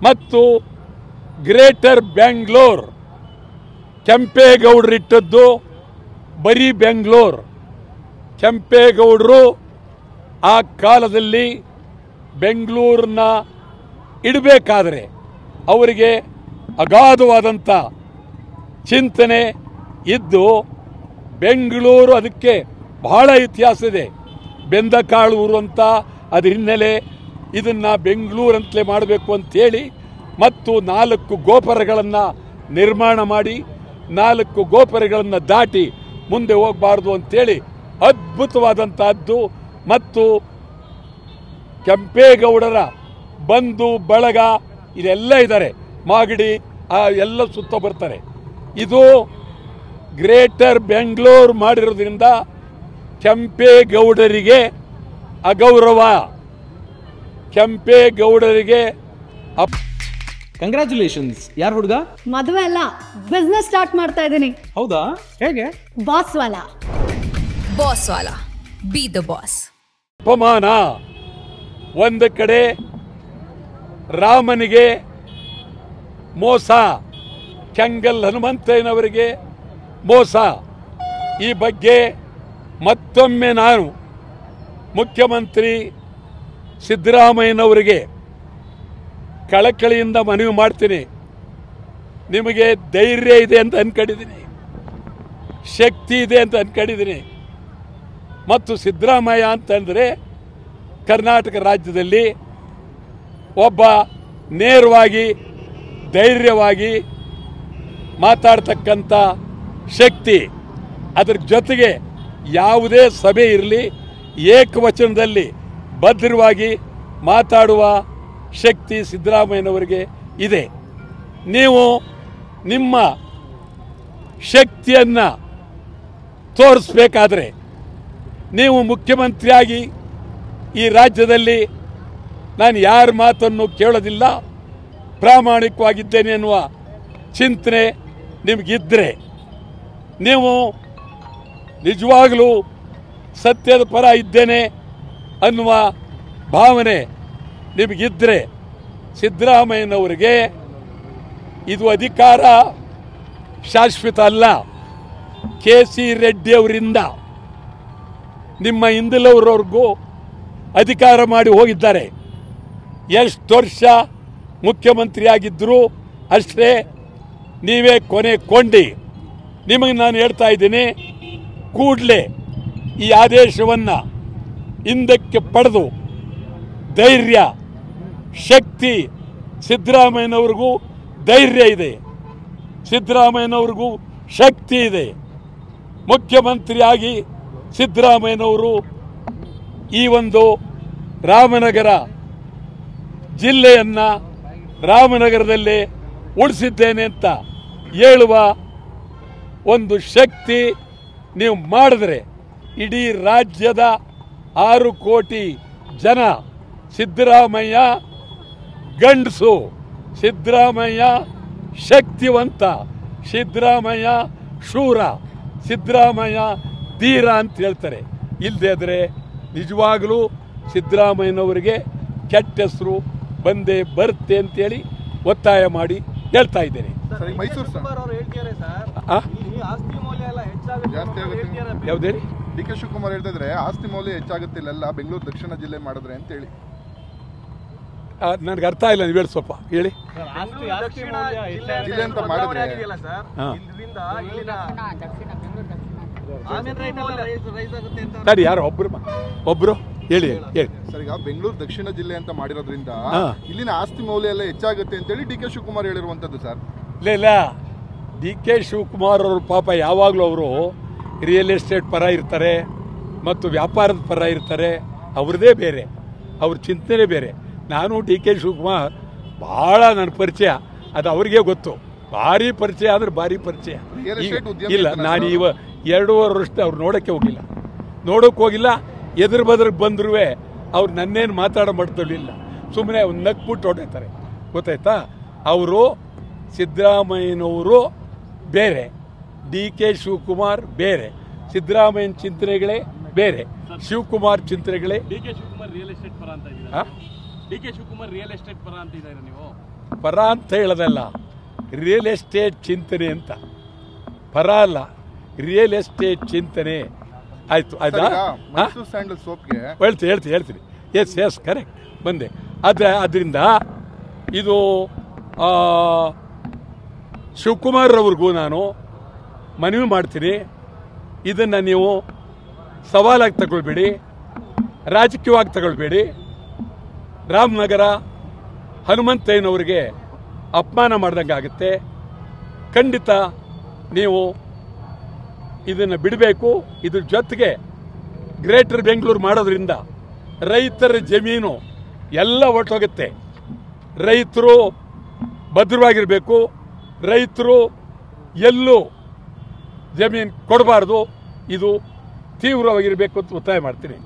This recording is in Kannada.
ಮತ್ತು ಗ್ರೇಟರ್ ಬೆಂಗಳೂರು ಕೆಂಪೇಗೌಡರಿಟ್ಟದ್ದು ಬರೀ ಬೆಂಗಳೂರು. ಕೆಂಪೇಗೌಡರು ಆ ಕಾಲದಲ್ಲಿ ಬೆಂಗಳೂರನ್ನ ಇಡಬೇಕಾದ್ರೆ ಅವರಿಗೆ ಅಗಾಧವಾದಂಥ ಚಿಂತನೆ ಇದ್ದು ಬೆಂಗಳೂರು ಅದಕ್ಕೆ ಬಹಳ ಇತಿಹಾಸ ಇದೆ. ಬೆಂದಕಾಳು ಊರು ಅಂತ ಅದ್ರ ಹಿನ್ನೆಲೆ ಇದನ್ನು ಬೆಂಗಳೂರು ಅಂತಲೇ ಮಾಡಬೇಕು ಅಂತೇಳಿ ಮತ್ತು 4 ಗೋಪುರಗಳನ್ನು ನಿರ್ಮಾಣ ಮಾಡಿ 4 ಗೋಪುರಗಳನ್ನು ದಾಟಿ ಮುಂದೆ ಹೋಗಬಾರ್ದು ಅಂತೇಳಿ ಅದ್ಭುತವಾದಂತಹದ್ದು. ಮತ್ತು ಕೆಂಪೇಗೌಡರ ಬಂಧು ಬಳಗ ಇದೆಲ್ಲ ಇದ್ದಾರೆ, ಮಾಗಡಿ ಎಲ್ಲ ಸುತ್ತ ಬರ್ತಾರೆ. ಇದು ಗ್ರೇಟರ್ ಬೆಂಗಳೂರು ಮಾಡಿರೋದ್ರಿಂದ ಕೆಂಪೇಗೌಡರಿಗೆ ಅಗೌರವ, ಕೆಂಪೇಗೌಡರಿಗೆ ಕಂಗ್ರ್ಯಾಚುಲೇಷನ್ಸ್. ಯಾರು ಹುಡುಗ? ಮದುವೆ ಅಲ್ಲ, ಬಿಸ್ನೆಸ್ ಸ್ಟಾರ್ಟ್ ಮಾಡ್ತಾ ಇದ್ದೀನಿ. ಹೌದಾ? ಹೇಗೆ? Boss Vala. Boss Vala, B the boss. ಅಪಮಾನ. ಒಂದು ಕಡೆ ರಾಮನಿಗೆ ಮೋಸ, ಕೆಂಗಲ್ ಹನುಮಂತಯ್ಯನವರಿಗೆ ಮೋಸ. ಈ ಬಗ್ಗೆ ಮತ್ತೊಮ್ಮೆ ನಾನು ಮುಖ್ಯಮಂತ್ರಿ ಸಿದ್ದರಾಮಯ್ಯನವರಿಗೆ ಕಳಕಳಿಯಿಂದ ಮನವಿ ಮಾಡ್ತೀನಿ. ನಿಮಗೆ ಧೈರ್ಯ ಇದೆ ಅಂತ ಅನ್ಕೊಂಡಿದ್ದೀನಿ, ಶಕ್ತಿ ಇದೆ ಅಂತ ಅನ್ಕೊಂಡಿದ್ದೀನಿ. ಮತ್ತು ಸಿದ್ದರಾಮಯ್ಯ ಅಂತಂದರೆ ಕರ್ನಾಟಕ ರಾಜ್ಯದಲ್ಲಿ ಒಬ್ಬ ನೇರವಾಗಿ ಧೈರ್ಯವಾಗಿ ಮಾತಾಡ್ತಕ್ಕಂಥ ಶಕ್ತಿ. ಅದರ ಜೊತೆಗೆ ಯಾವುದೇ ಸಭೆ ಇರಲಿ ಏಕವಚನದಲ್ಲಿ ಭದ್ರವಾಗಿ ಮಾತಾಡುವ ಶಕ್ತಿ ಸಿದ್ದರಾಮಯ್ಯನವರಿಗೆ ಇದೆ. ನೀವು ನಿಮ್ಮ ಶಕ್ತಿಯನ್ನು ತೋರಿಸ್ಬೇಕಾದ್ರೆ ನೀವು ಮುಖ್ಯಮಂತ್ರಿಯಾಗಿ ಈ ರಾಜ್ಯದಲ್ಲಿ ನಾನು ಯಾರ ಮಾತನ್ನು ಕೇಳೋದಿಲ್ಲ, ಪ್ರಾಮಾಣಿಕವಾಗಿದ್ದೇನೆ ಎನ್ನುವ ಚಿಂತನೆ ನಿಮಗಿದ್ದರೆ, ನೀವು ನಿಜವಾಗಲೂ ಸತ್ಯದ ಪರ ಇದ್ದೇನೆ ಅನ್ನುವ ಭಾವನೆ ನಿಮಗಿದ್ದರೆ ಸಿದ್ದರಾಮಯ್ಯನವರಿಗೆ ಇದು ಅಧಿಕಾರ ಶಾಶ್ವತ ಅಲ್ಲ. KC ರೆಡ್ಡಿ ಅವರಿಂದ ನಿಮ್ಮ ಹಿಂದಿಲವರವರೆಗೂ ಅಧಿಕಾರ ಮಾಡಿ ಹೋಗಿದ್ದಾರೆ. ಎಷ್ಟು ವರ್ಷ ಮುಖ್ಯಮಂತ್ರಿ ಆಗಿದ್ದರೂ ಅಷ್ಟೇ, ನೀವೇ ಕೊನೆ ಕೊಂಡಿ. ನಿಮಗೆ ನಾನು ಹೇಳ್ತಾ ಇದ್ದೀನಿ, ಕೂಡಲೇ ಈ ಆದೇಶವನ್ನು ಹಿಂದಕ್ಕೆ ಪಡೆದು ಧೈರ್ಯ ಶಕ್ತಿ, ಸಿದ್ದರಾಮಯ್ಯನವ್ರಿಗೂ ಧೈರ್ಯ ಇದೆ, ಸಿದ್ದರಾಮಯ್ಯನವ್ರಿಗೂ ಶಕ್ತಿ ಇದೆ. ಮುಖ್ಯಮಂತ್ರಿಯಾಗಿ ಸಿದ್ದರಾಮಯ್ಯನವರು ಈ ಒಂದು ರಾಮನಗರ ಜಿಲ್ಲೆಯನ್ನು ರಾಮನಗರದಲ್ಲೇ ಉಳಿಸಿದ್ದೇನೆ ಅಂತ ಹೇಳುವ ಒಂದು ಶಕ್ತಿ ನೀವು ಮಾಡಿದ್ರೆ ಇಡೀ ರಾಜ್ಯದ 6 ಕೋಟಿ ಜನ ಸಿದ್ದರಾಮಯ್ಯ ಗಂಡಸು, ಸಿದ್ದರಾಮಯ್ಯ ಶಕ್ತಿವಂತ, ಸಿದ್ದರಾಮಯ್ಯ ಶೂರ, ಸಿದ್ದರಾಮಯ್ಯ ಧೀರ ಅಂತ ಹೇಳ್ತಾರೆ. ಇಲ್ಲದೆ ಆದರೆ ನಿಜವಾಗಲೂ ಸಿದ್ದರಾಮಯ್ಯನವರಿಗೆ ಕೆಟ್ಟ ಹೆಸರು ಬಂದೇ ಬರುತ್ತೆ ಅಂತೇಳಿ ಒತ್ತಾಯ ಮಾಡಿ ಹೇಳ್ತಾ ಇದ್ದೇನೆ. ಯಾವುದೇ DK ಶಿವಕುಮಾರ್ ಹೇಳ್ತಿದ್ರೆ ಆಸ್ತಿ ಮೌಲ್ಯ ಹೆಚ್ಚಾಗುತ್ತೆ ಇಲ್ಲೆಲ್ಲ ಬೆಂಗಳೂರು ದಕ್ಷಿಣ ಜಿಲ್ಲೆ ಮಾಡಿದ್ರೆ ಅಂತ ಹೇಳಿ. ನನಗೆ ಅರ್ಥ ಇಲ್ಲ, ನೀವು ಹೇಳಿ ಸ್ವಲ್ಪ ಹೇಳಿ. ಜಿಲ್ಲೆ ಅಂತ ಮಾಡಿದ್ರೆ ಸರಿ, ಯಾರು ಒಬ್ರು ಹೇಳಿ ಹೇಳಿ ಸರ್. ಈಗ ಬೆಂಗಳೂರು ದಕ್ಷಿಣ ಜಿಲ್ಲೆ ಅಂತ ಮಾಡಿರೋದ್ರಿಂದ ಇಲ್ಲಿನ ಆಸ್ತಿ ಮೌಲ್ಯ ಎಲ್ಲ ಹೆಚ್ಚಾಗುತ್ತೆ ಅಂತೇಳಿ DK ಶಿವಕುಮಾರ್ ಹೇಳಿರುವಂತದ್ದು ಸರ್. ಇಲ್ಲ, DK ಶಿವಕುಮಾರ್ ಅವರು ಪಾಪ ಯಾವಾಗಲೂ ಅವರು ರಿಯಲ್ ಎಸ್ಟೇಟ್ ಪರ ಇರ್ತಾರೆ ಮತ್ತು ವ್ಯಾಪಾರದ ಪರ ಇರ್ತಾರೆ. ಅವ್ರದ್ದೇ ಬೇರೆ, ಅವ್ರ ಚಿಂತನೆ ಬೇರೆ. ನಾನು DK ಶಿವಕುಮಾರ್ ಭಾಳ ನನ್ನ ಪರಿಚಯ, ಅದು ಅವ್ರಿಗೆ ಗೊತ್ತು. ಭಾರಿ ಪರಿಚಯ ಅಂದ್ರೆ ಭಾರಿ ಪರಿಚಯ. ಇಲ್ಲ, ನಾನು 2.5 ವರ್ಷ ಅವ್ರು ನೋಡೋಕ್ಕೆ ಹೋಗಿಲ್ಲ. ಎದುರು ಬದ್ರಿಗೆ ಬಂದ್ರೂ ಅವ್ರು ನನ್ನೇನು ಮಾತಾಡೋ ಮಾಡ್ತಿರ್ಲಿಲ್ಲ. ಸುಮ್ಮನೆ ಅವ್ರು ನಕ್ಬಿಟ್ಟು ಹೊಟ್ಟೈತಾರೆ. ಗೊತ್ತಾಯ್ತಾ? ಅವರು ಸಿದ್ದರಾಮಯ್ಯನವರು ಬೇರೆ, DK ಶಿವಕುಮಾರ್ ಬೇರೆ. ಸಿದ್ದರಾಮಯ್ಯನ ಚಿಂತನೆಗಳೇ ಬೇರೆ, ಶಿವಕುಮಾರ್ ಚಿಂತನೆಗಳೇ. DK ಶಿವಕುಮಾರ್ ರಿಯಲ್ ಎಸ್ಟೇಟ್ ಪರ ಅಂತ ಇದ್ದೀರಾ? DK ಶಿವಕುಮಾರ್ ರಿಯಲ್ ಎಸ್ಟೇಟ್ ಪರ ಅಂತ ಇದ್ದಾರೆ ನೀವು? ಪರ ಅಂತ ಹೇಳೋದಲ್ಲ, ರಿಯಲ್ ಎಸ್ಟೇಟ್ ಚಿಂತನೆ ಅಂತ. ಪರ ಅಲ್ಲ, ರಿಯಲ್ ಎಸ್ಟೇಟ್ ಚಿಂತನೆ. ಆಯ್ತು ಆಯ್ತಾ? ಮೈಸೂರು ಸ್ಯಾಂಡಲ್ ಸೋಪ್ಗೆ ಹೇಳ್ತೀನಿ. ಎಸ್ ಕರೆಕ್ಟ್ ಬಂದೆ. ಅದರಿಂದ ಇದು ಶಿವಕುಮಾರ್ ಅವ್ರಿಗೂ ನಾನು ಮನವಿ ಮಾಡ್ತೀನಿ, ಇದನ್ನು ನೀವು ಸವಾಲಾಗಿ ತಗೊಳ್ಬೇಡಿ, ರಾಜಕೀಯವಾಗಿ ತಗೊಳ್ಬೇಡಿ. ರಾಮನಗರ ಹನುಮಂತಯ್ಯನವ್ರಿಗೆ ಅಪಮಾನ ಮಾಡ್ದಂಗೆ ಆಗುತ್ತೆ. ಖಂಡಿತ ನೀವು ಇದನ್ನು ಬಿಡಬೇಕು. ಇದ್ರ ಜೊತೆಗೆ ಗ್ರೇಟರ್ ಬೆಂಗಳೂರು ಮಾಡೋದ್ರಿಂದ ರೈತರ ಜಮೀನು ಎಲ್ಲ ಹೊರಟೋಗುತ್ತೆ. ರೈತರು ಭದ್ರವಾಗಿರಬೇಕು, ರೈತರು ಎಲ್ಲೂ ಜಮೀನು ಕೊಡಬಾರ್ದು. ಇದು ತೀವ್ರವಾಗಿರಬೇಕು ಅಂತ ಒತ್ತಾಯ ಮಾಡ್ತೀನಿ.